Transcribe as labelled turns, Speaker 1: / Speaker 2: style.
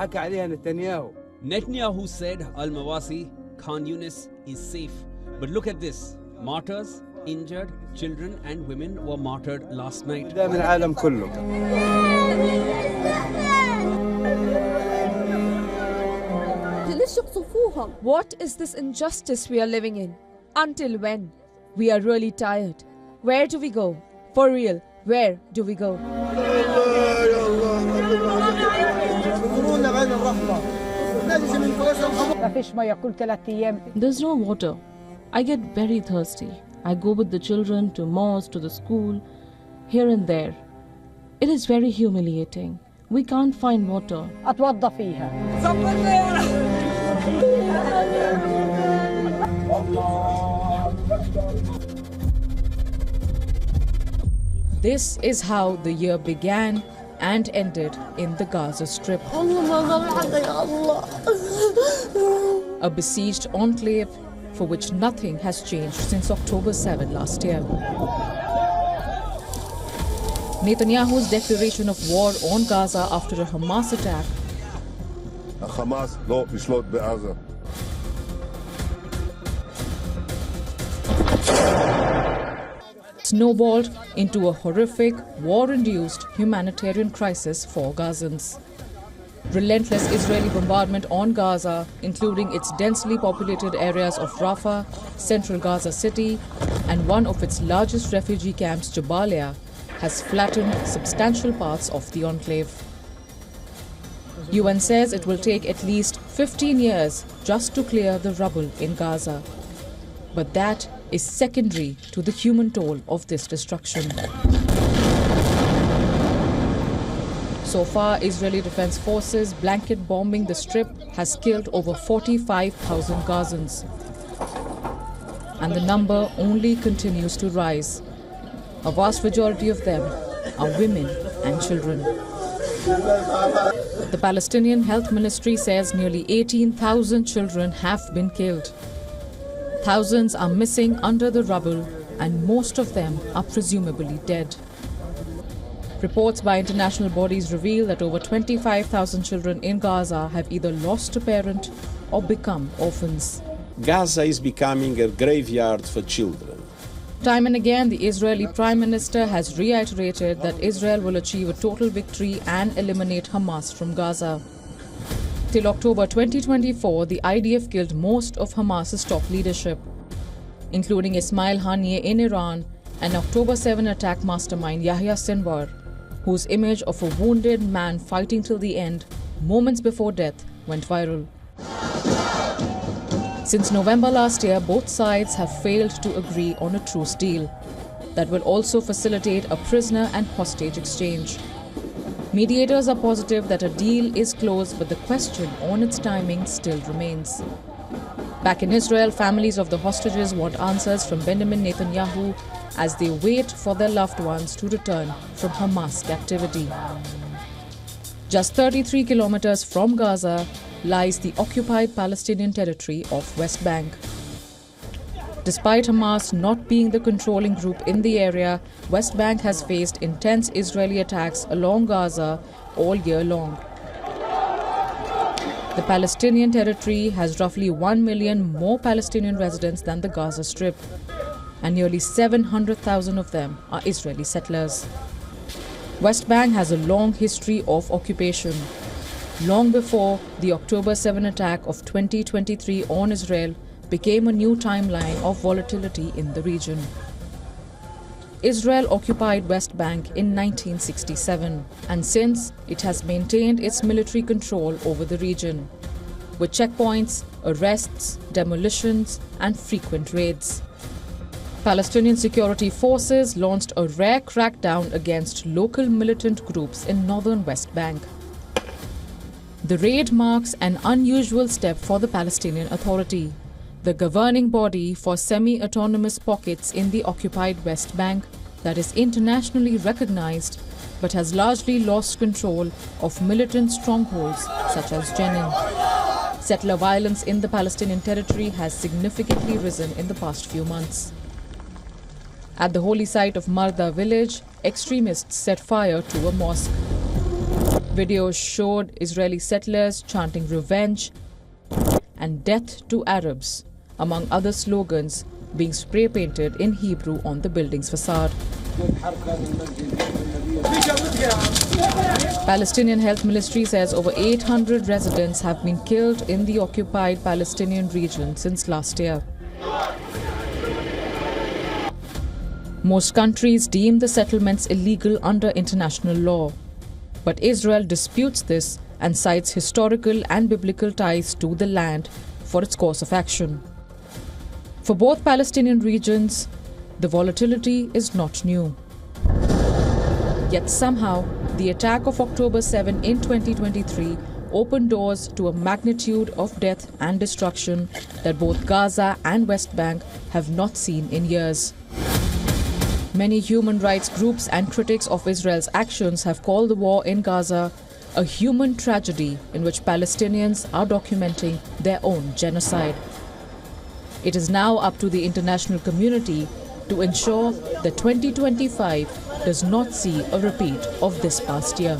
Speaker 1: حكى عليها نتنياهو.
Speaker 2: Netanyahu said Al-Mawasi, Khan Yunis is safe. But look at this. Martyrs, injured, children and women were martyred last night.
Speaker 1: ده من العالم كله.
Speaker 3: What is this injustice we are living in? Until when? We are really tired. Where do we go? For real, where do we go?
Speaker 4: There's no water. I get very thirsty. I go with the children to mosque, to the school, here and there. It is very humiliating. We can't find water.
Speaker 3: This is how the year began and ended in the Gaza Strip. A besieged enclave for which nothing has changed since October 7 last year. Netanyahu's declaration of war on Gaza after a Hamas attack
Speaker 5: Hamas לא ישלוט בעזה.
Speaker 3: snowballed into a horrific, war-induced humanitarian crisis for Gazans. Relentless Israeli bombardment on Gaza, including its densely populated areas of Rafah, central Gaza city, and one of its largest refugee camps, Jabalia, has flattened substantial parts of the enclave. UN says it will take at least 15 years just to clear the rubble in Gaza. But that is secondary to the human toll of this destruction. So far, Israeli Defense Forces blanket bombing the Strip has killed over 45,000 Gazans. And the number only continues to rise. A vast majority of them are women and children. The Palestinian Health Ministry says nearly 18,000 children have been killed. Thousands are missing under the rubble, and most of them are presumably dead. Reports by international bodies reveal that over 25,000 children in Gaza have either lost a parent or become orphans.
Speaker 6: Gaza is becoming a graveyard for children.
Speaker 3: Time and again, the Israeli Prime Minister has reiterated that Israel will achieve a total victory and eliminate Hamas from Gaza. Till October 2024, the IDF killed most of Hamas's top leadership, including Ismail Haniyeh in Iran and October 7 attack mastermind Yahya Sinwar, whose image of a wounded man fighting till the end, moments before death, went viral. Since November last year, both sides have failed to agree on a truce deal that will also facilitate a prisoner and hostage exchange. Mediators are positive that a deal is close, but the question on its timing still remains. Back in Israel, families of the hostages want answers from Benjamin Netanyahu as they wait for their loved ones to return from Hamas captivity. Just 33 kilometers from Gaza lies the occupied Palestinian territory of West Bank. Despite Hamas not being the controlling group in the area, West Bank has faced intense Israeli attacks along Gaza all year long. The Palestinian territory has roughly 1 million more Palestinian residents than the Gaza Strip, and nearly 700,000 of them are Israeli settlers. West Bank has a long history of occupation. Long before the October 7 attack of 2023 on Israel became a new timeline of volatility in the region. Israel occupied West Bank in 1967, and since it has maintained its military control over the region, with checkpoints, arrests, demolitions, and frequent raids. Palestinian security forces launched a rare crackdown against local militant groups in northern West Bank. The raid marks an unusual step for the Palestinian Authority, the governing body for semi-autonomous pockets in the occupied West Bank that is internationally recognized but has largely lost control of militant strongholds such as Jenin. Settler violence in the Palestinian territory has significantly risen in the past few months. At the holy site of Marda village, extremists set fire to a mosque. Videos showed Israeli settlers chanting revenge and death to Arabs, among other slogans being spray painted in Hebrew on the building's facade. Palestinian Health Ministry says over 800 residents have been killed in the occupied Palestinian region since last year. Most countries deem the settlements illegal under international law. But Israel disputes this and cites historical and biblical ties to the land for its course of action. For both Palestinian regions, the volatility is not new. Yet somehow, the attack of October 7 in 2023 opened doors to a magnitude of death and destruction that both Gaza and West Bank have not seen in years. Many human rights groups and critics of Israel's actions have called the war in Gaza a human tragedy in which Palestinians are documenting their own genocide. It is now up to the international community to ensure that 2025 does not see a repeat of this past year.